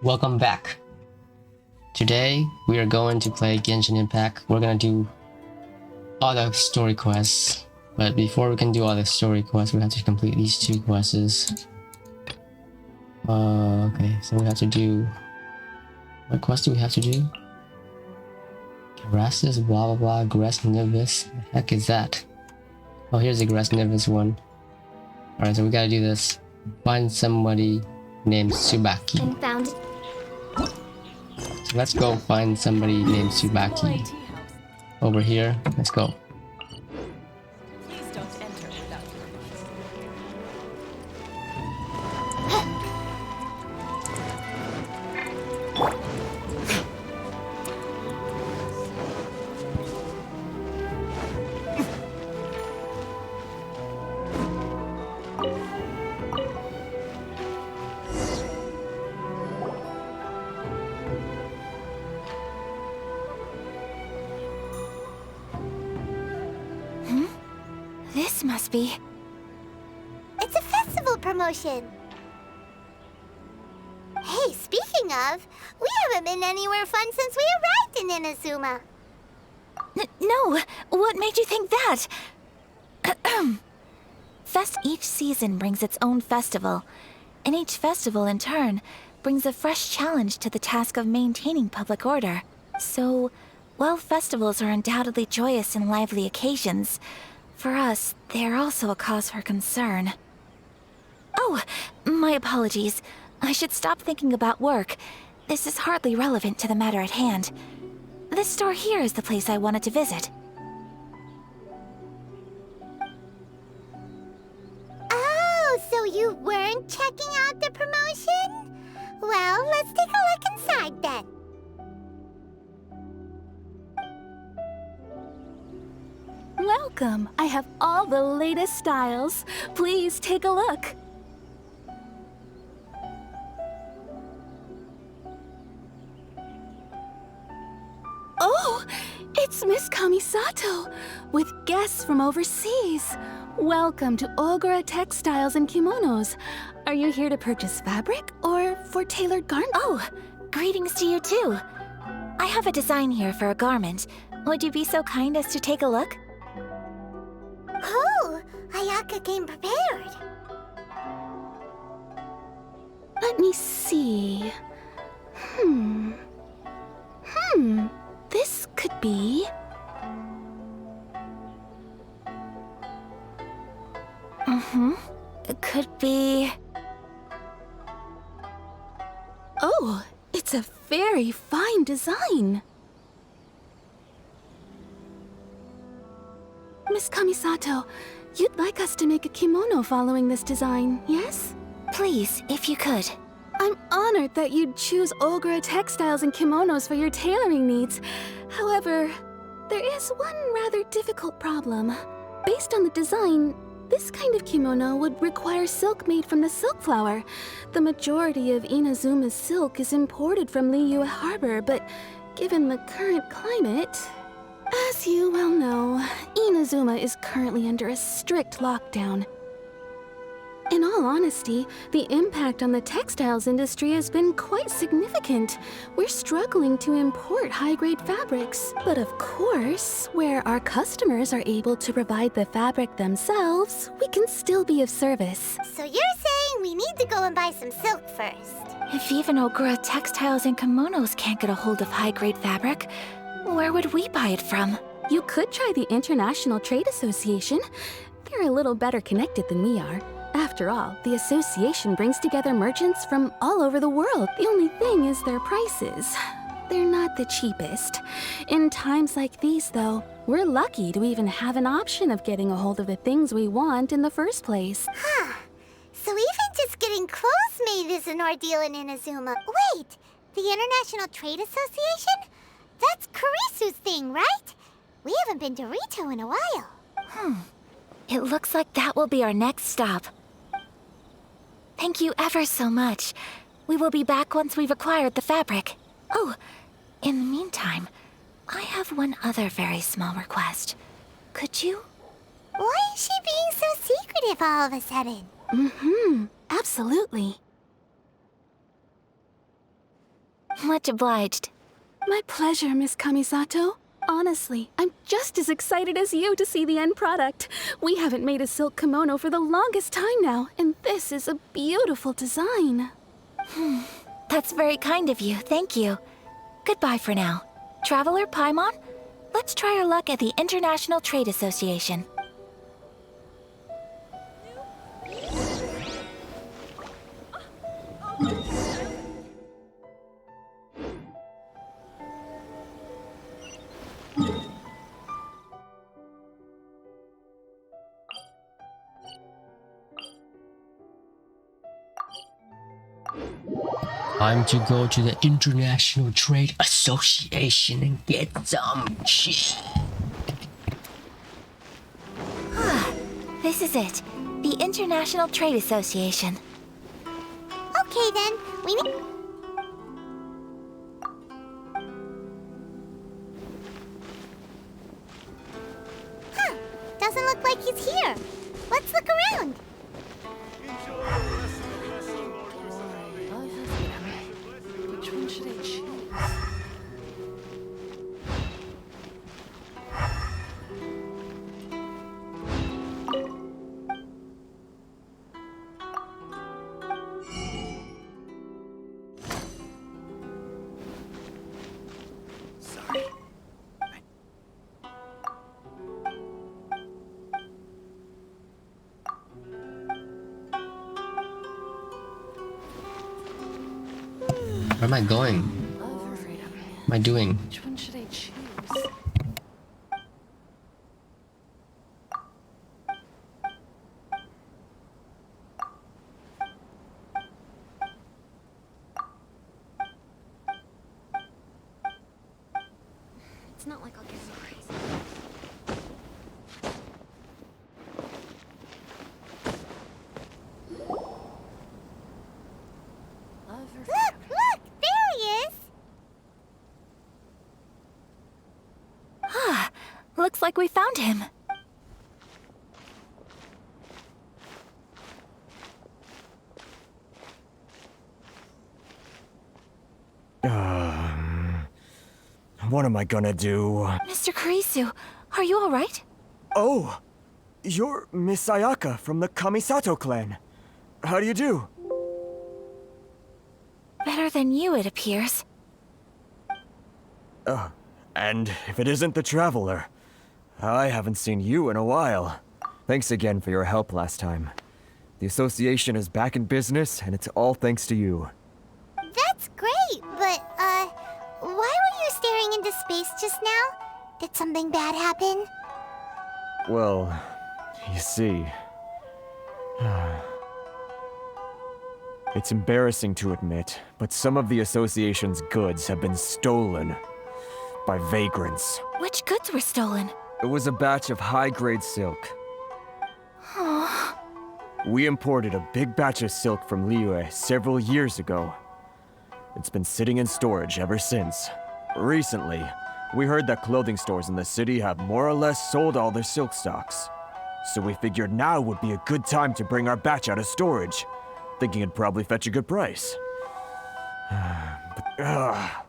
Welcome back. Today we are going to play Genshin Impact. We're gonna do all the story quests, but before we can do all the story quests, we have to complete these two quests. Okay, so we have to do. What quest do we have to do? Grasses, blah blah blah, Grus Nivis. The heck is that? Oh, here's the Grus Nivis one. Alright, so we gotta do this. Find somebody named Tsubaki. And found it. So let's go find somebody named Tsubaki. Over here, let's go. Please don't enter without permission. This must be. It's a festival promotion. Hey, speaking of, we haven't been anywhere fun since we arrived in Inazuma. No! What made you think that? Each season brings its own festival, and each festival, in turn, brings a fresh challenge to the task of maintaining public order. So, while festivals are undoubtedly joyous and lively occasions, for us, they are also a cause for concern. Oh, my apologies. I should stop thinking about work. This is hardly relevant to the matter at hand. This store here is the place I wanted to visit. Oh, so you weren't checking out the promotion? Well, let's take a look inside then. Welcome! I have all the latest styles. Please take a look. Oh! It's Miss Kamisato, with guests from overseas. Welcome to Ogura Textiles and Kimonos. Are you here to purchase fabric or for tailored garments? Oh, greetings to you too. I have a design here for a garment. Would you be so kind as to take a look? Oh, Ayaka came prepared. Let me see. This could be... It could be... Oh, it's a very fine design. Miss Kamisato, you'd like us to make a kimono following this design, yes? Please, if you could. I'm honored that you'd choose Ogura Textiles and Kimonos for your tailoring needs. However, there is one rather difficult problem. Based on the design, this kind of kimono would require silk made from the silk flower. The majority of Inazuma's silk is imported from Liyue Harbor, but given the current climate... As you well know, Inazuma is currently under a strict lockdown. In all honesty, the impact on the textiles industry has been quite significant. We're struggling to import high-grade fabrics. But of course, where our customers are able to provide the fabric themselves, we can still be of service. So you're saying we need to go and buy some silk first? If even Ogura Textiles and Kimonos can't get a hold of high-grade fabric, where would we buy it from? You could try the International Trade Association. They're a little better connected than we are. After all, the association brings together merchants from all over the world. The only thing is their prices. They're not the cheapest. In times like these, though, we're lucky to even have an option of getting a hold of the things we want in the first place. Huh. So even just getting clothes made is an ordeal in Inazuma. Wait, the International Trade Association? That's Kurisu's thing, right? We haven't been to Rito in a while. It looks like that will be our next stop. Thank you ever so much. We will be back once we've acquired the fabric. Oh, in the meantime, I have one other very small request. Could you? Why is she being so secretive all of a sudden? Absolutely. Much obliged. My pleasure, Miss Kamisato. Honestly, I'm just as excited as you to see the end product. We haven't made a silk kimono for the longest time now, and this is a beautiful design. That's very kind of you, thank you. Goodbye for now. Traveler Paimon, let's try our luck at the International Trade Association. Time to go to the International Trade Association and get some shit. This is it, the International Trade Association. Okay then, we need... Huh, doesn't look like he's here. Let's look around. Which one should I choose? Sorry. Where am I going? Love or freedom? What am I doing? Which one should I choose? It's not like I'll get so crazy. Love or Look, freedom? look, there he is. Looks like we found him. What am I gonna do? Mr. Kurisu, are you alright? Oh! You're Miss Ayaka from the Kamisato clan. How do you do? Better than you, it appears. And if it isn't the Traveler, I haven't seen you in a while. Thanks again for your help last time. The association is back in business, and it's all thanks to you. That's great, but, why were you staring into space just now? Did something bad happen? Well, you see... It's embarrassing to admit, but some of the association's goods have been stolen by vagrants. Which goods were stolen? It was a batch of high-grade silk. We imported a big batch of silk from Liyue several years ago. It's been sitting in storage ever since. Recently, we heard that clothing stores in the city have more or less sold all their silk stocks. So we figured now would be a good time to bring our batch out of storage, thinking it'd probably fetch a good price. But,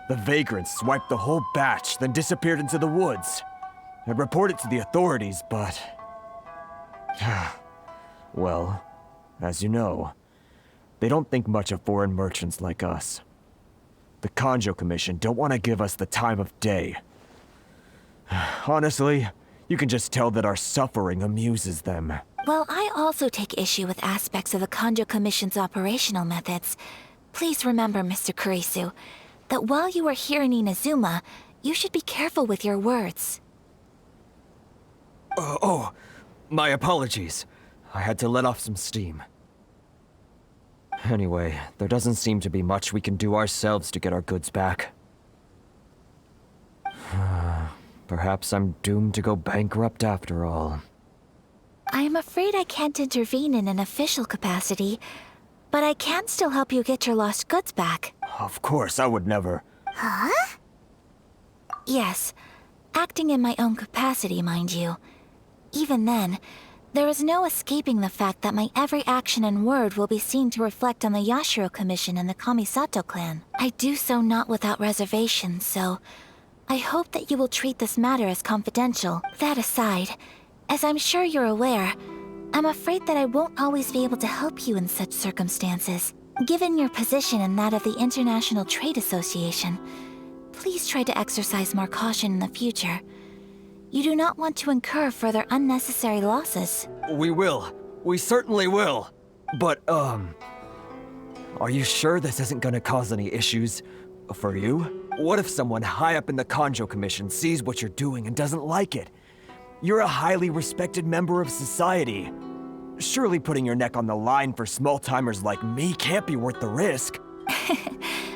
the vagrants swiped the whole batch, then disappeared into the woods. I reported to the authorities, but... well, as you know, they don't think much of foreign merchants like us. The Kanjo Commission don't want to give us the time of day. Honestly, you can just tell that our suffering amuses them. Well, I also take issue with aspects of the Kanjo Commission's operational methods. Please remember, Mr. Kurisu, that while you are here in Inazuma, you should be careful with your words. My apologies. I had to let off some steam. Anyway, there doesn't seem to be much we can do ourselves to get our goods back. Perhaps I'm doomed to go bankrupt after all. I am afraid I can't intervene in an official capacity, but I can still help you get your lost goods back. Of course, I would never. Huh? Yes, acting in my own capacity, mind you. Even then, There is no escaping the fact that my every action and word will be seen to reflect on the Yashiro Commission and the Kamisato clan. I do so not without reservation, so I hope that you will treat this matter as confidential. That aside, as I'm sure you're aware, I'm afraid that I won't always be able to help you in such circumstances. Given your position and that of the International Trade Association, please try to exercise more caution in the future. You do not want to incur further unnecessary losses. We will. We certainly will. But, are you sure this isn't gonna cause any issues for you? What if someone high up in the Kanjo Commission sees what you're doing and doesn't like it? You're a highly respected member of society. Surely putting your neck on the line for small-timers like me can't be worth the risk.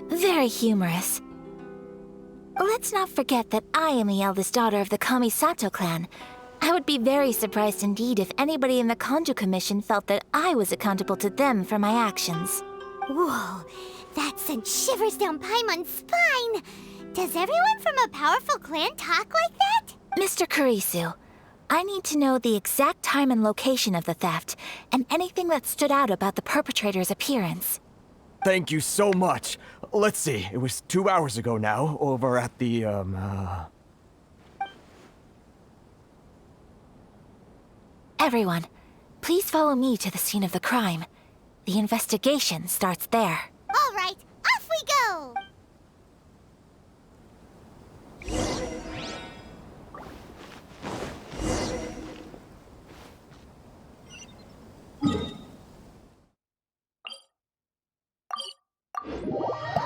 Very humorous. Let's not forget that I am the eldest daughter of the Kamisato clan. I would be very surprised indeed if anybody in the Kanjo Commission felt that I was accountable to them for my actions. Whoa, that sent shivers down Paimon's spine. Does everyone from a powerful clan talk like that? Mr. Kurisu, I need to know the exact time and location of the theft, and anything that stood out about the perpetrator's appearance. Thank you so much. Let's see, it was 2 hours ago now, over at the, Everyone, please follow me to the scene of the crime. The investigation starts there. All right, off we go!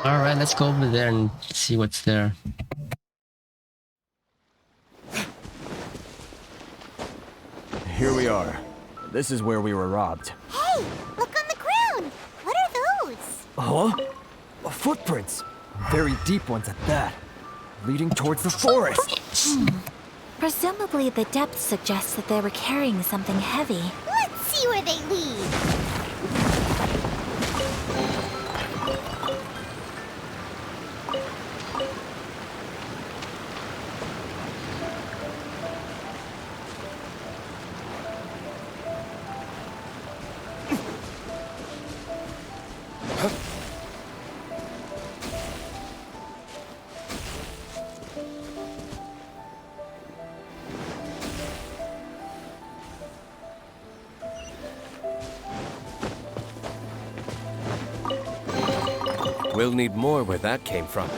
Alright, let's go over there and see what's there. Here we are. This is where we were robbed. Hey, look on the ground! What are those? Huh? Footprints. Very deep ones at that. Leading towards the forest. Presumably the depth suggests that they were carrying something heavy. Let's see where they lead. We'll need more where that came from.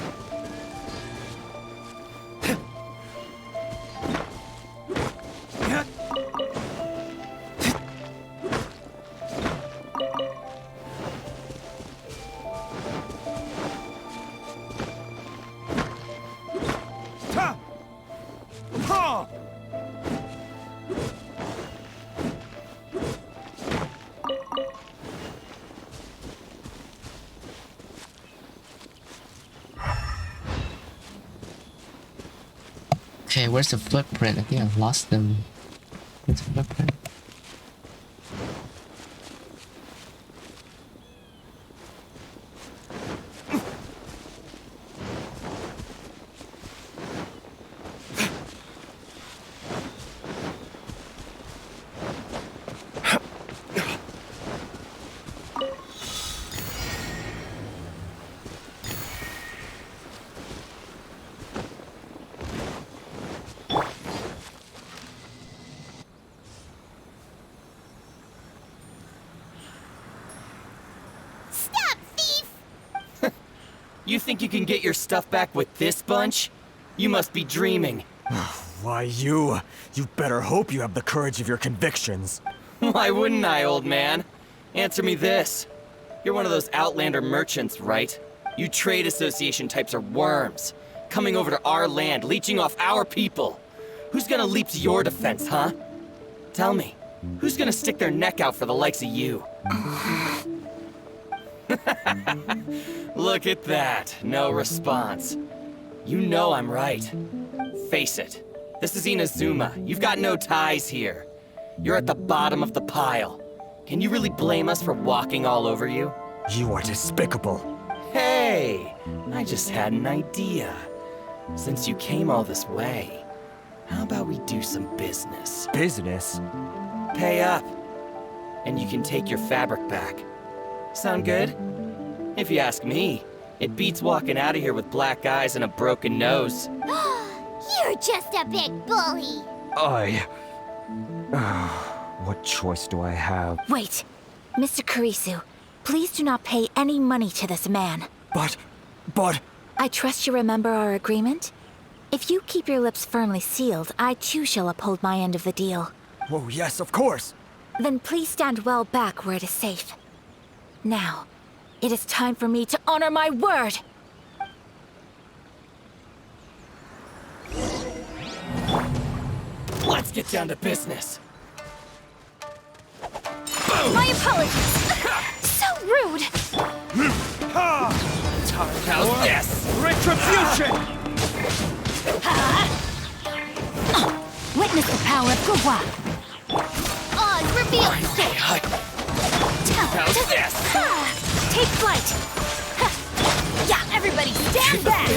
Okay, where's the footprint? I think I've lost them. Where's the footprint? You think you can get your stuff back with this bunch? You must be dreaming. Why, you better hope you have the courage of your convictions. Why wouldn't I, old man? Answer me this. You're one of those Outlander merchants, right? You trade association types are worms. Coming over to our land, leeching off our people. Who's gonna leap to your defense, huh? Tell me, who's gonna stick their neck out for the likes of you? Look at that, no response. You know I'm right. Face it, this is Inazuma. You've got no ties here. You're at the bottom of the pile. Can you really blame us for walking all over you? You are despicable. Hey, I just had an idea. Since you came all this way, how about we do some business? Business? Pay up. And you can take your fabric back. Sound good? If you ask me, it beats walking out of here with black eyes and a broken nose. You're just a big bully. What choice do I have? Wait. Mr. Kurisu, please do not pay any money to this man. But... I trust you remember our agreement? If you keep your lips firmly sealed, I too shall uphold my end of the deal. Oh, yes, of course. Then please stand well back where it is safe. Now, it is time for me to honor my word! Let's get down to business. My apologies! So rude! How's this? Retribution! Witness the power of Gua! Oz revealed. How's this? Take flight! Yeah, everybody stand back!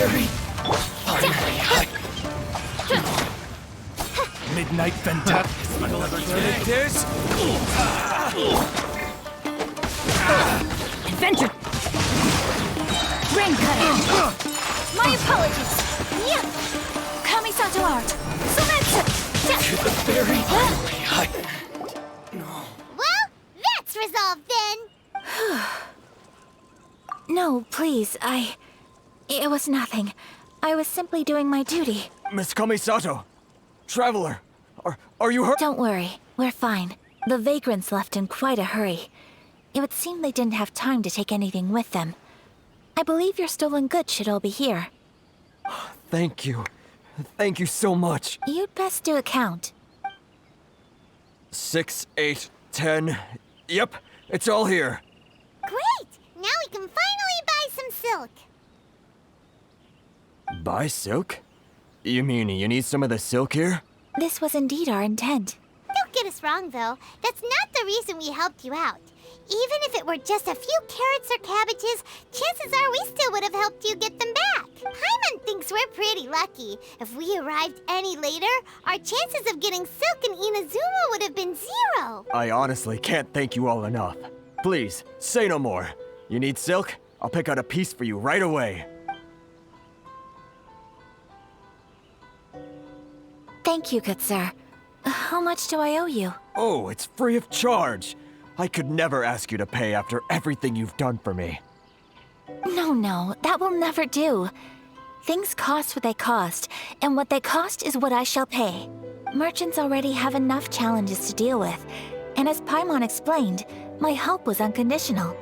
Midnight Vendetta. It is. Adventure! Rain cutter! My apologies! Yeah! Kamisato art! Sumetsu! Well, that's resolved then. No, please, It was nothing. I was simply doing my duty. Miss Kamisato! Traveler! Are you hurt? Don't worry, we're fine. The vagrants left in quite a hurry. It would seem they didn't have time to take anything with them. I believe your stolen goods should all be here. Thank you. Thank you so much. You'd best do a count. 6, 8, 10. Yep, it's all here. Great! Now we can finally buy some silk. Buy silk? You mean you need some of the silk here? This was indeed our intent. Don't get us wrong, though. That's not the reason we helped you out. Even if it were just a few carrots or cabbages, chances are we still would have helped you get them back. Paimon thinks we're pretty lucky. If we arrived any later, our chances of getting silk in Inazuma would have been 0. I honestly can't thank you all enough. Please, say no more. You need silk? I'll pick out a piece for you right away. Thank you, good sir. How much do I owe you? Oh, it's free of charge. I could never ask you to pay after everything you've done for me. No, that will never do. Things cost what they cost, and what they cost is what I shall pay. Merchants already have enough challenges to deal with, and as Paimon explained, my help was unconditional.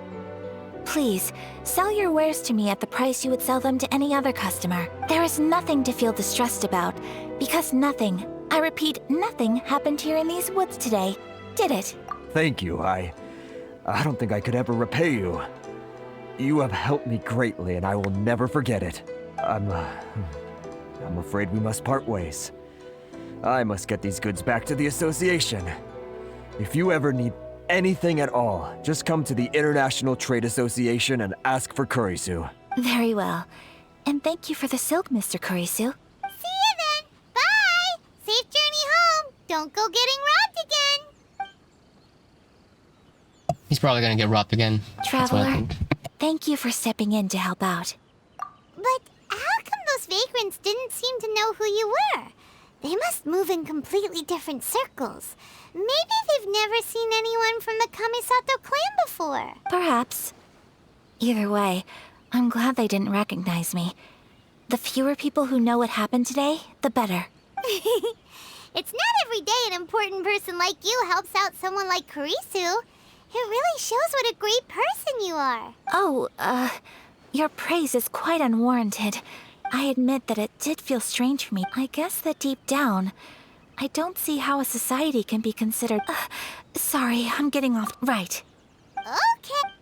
Please, sell your wares to me at the price you would sell them to any other customer. There is nothing to feel distressed about, because nothing, I repeat, nothing happened here in these woods today, did it? Thank you. I don't think I could ever repay you. You have helped me greatly, and I will never forget it. I'm afraid we must part ways. I must get these goods back to the association. If you ever need anything at all, just come to the International Trade Association and ask for Kurisu. Very well. And thank you for the silk, Mr. Kurisu. See you then. Bye. Safe journey home. Don't go getting robbed again. He's probably gonna get robbed again. That's what I Traveler, think. thank you for stepping in to help out. But how come those vagrants didn't seem to know who you were? They must move in completely different circles. Maybe they've never seen anyone from the Kamisato clan before. Perhaps. Either way, I'm glad they didn't recognize me. The fewer people who know what happened today, the better. It's not every day an important person like you helps out someone like Kurisu. It really shows what a great person you are. Oh, your praise is quite unwarranted. I admit that it did feel strange for me. I guess that deep down, I don't see how a society can be considered... sorry, I'm getting off... Right. Okay.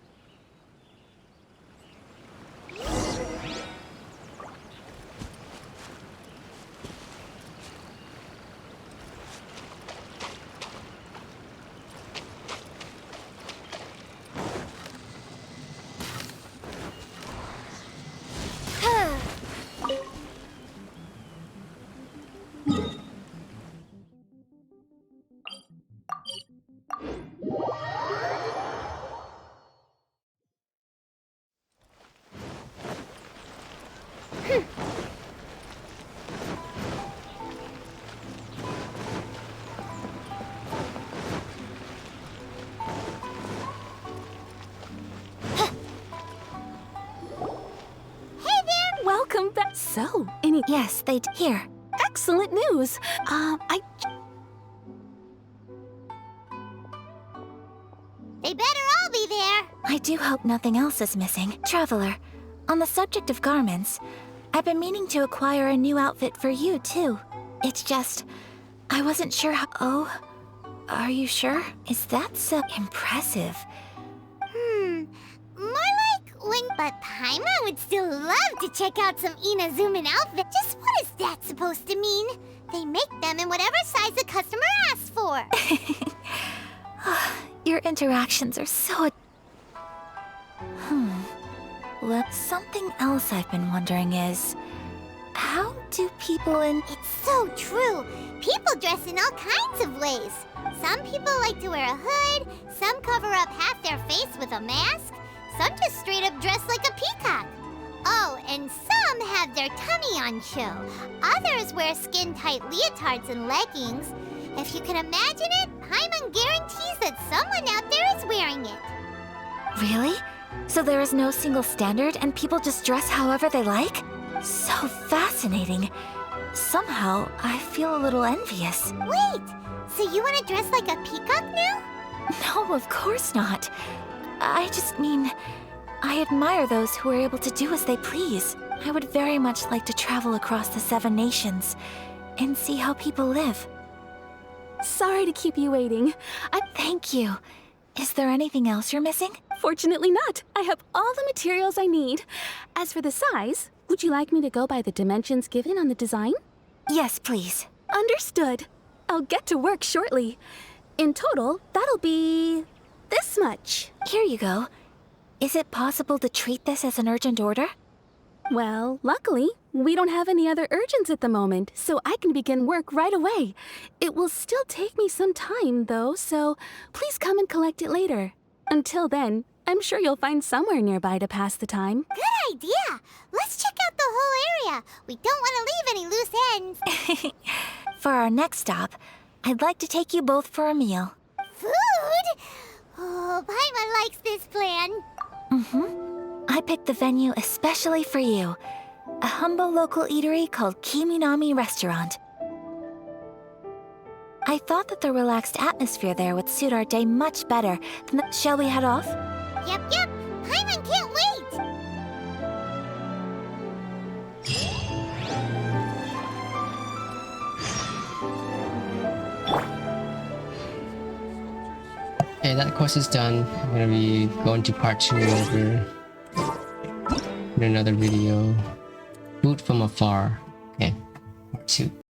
Welcome back. So, Yes, here. excellent news. They better all be there. I do hope nothing else is missing. Traveler, on the subject of garments, I've been meaning to acquire a new outfit for you, too. It's just, I wasn't sure how. Oh, are you sure? Is that so impressive? More like when. But Paimon would still love to check out some Inazuman outfit. Just what is that supposed to mean? They make them in whatever size the customer asks for. Your interactions are so. Well, something else I've been wondering is, how do people in. It's so true. People dress in all kinds of ways. Some people like to wear a hood, some cover up half their face with a mask, some just straight up dress like a peacock. Oh, and some have their tummy on show. Others wear skin-tight leotards and leggings. If you can imagine it, Paimon guarantees that someone out there is wearing it. Really? So there is no single standard and people just dress however they like? So fascinating. Somehow, I feel a little envious. Wait, so you want to dress like a peacock now? No, of course not. I just mean, I admire those who are able to do as they please. I would very much like to travel across the 7 nations and see how people live. Sorry to keep you waiting. Thank you. Is there anything else you're missing? Fortunately not. I have all the materials I need. As for the size, would you like me to go by the dimensions given on the design? Yes, please. Understood. I'll get to work shortly. In total, that'll be this much. Here you go. Is it possible to treat this as an urgent order? Well, luckily, we don't have any other urgents at the moment, so I can begin work right away. It will still take me some time, though, so please come and collect it later. Until then, I'm sure you'll find somewhere nearby to pass the time. Good idea. Let's check out the whole area. We don't want to leave any loose ends. For our next stop, I'd like to take you both for a meal. Food? Oh, Paimon likes this plan. I picked the venue especially for you. A humble local eatery called Kiminami Restaurant. I thought that the relaxed atmosphere there would suit our day much better than the... Shall we head off? Yep. Paimon can't wait. Okay, that quest is done. I'm gonna be going to part 2 over in another video. Boot from afar. Okay, part 2.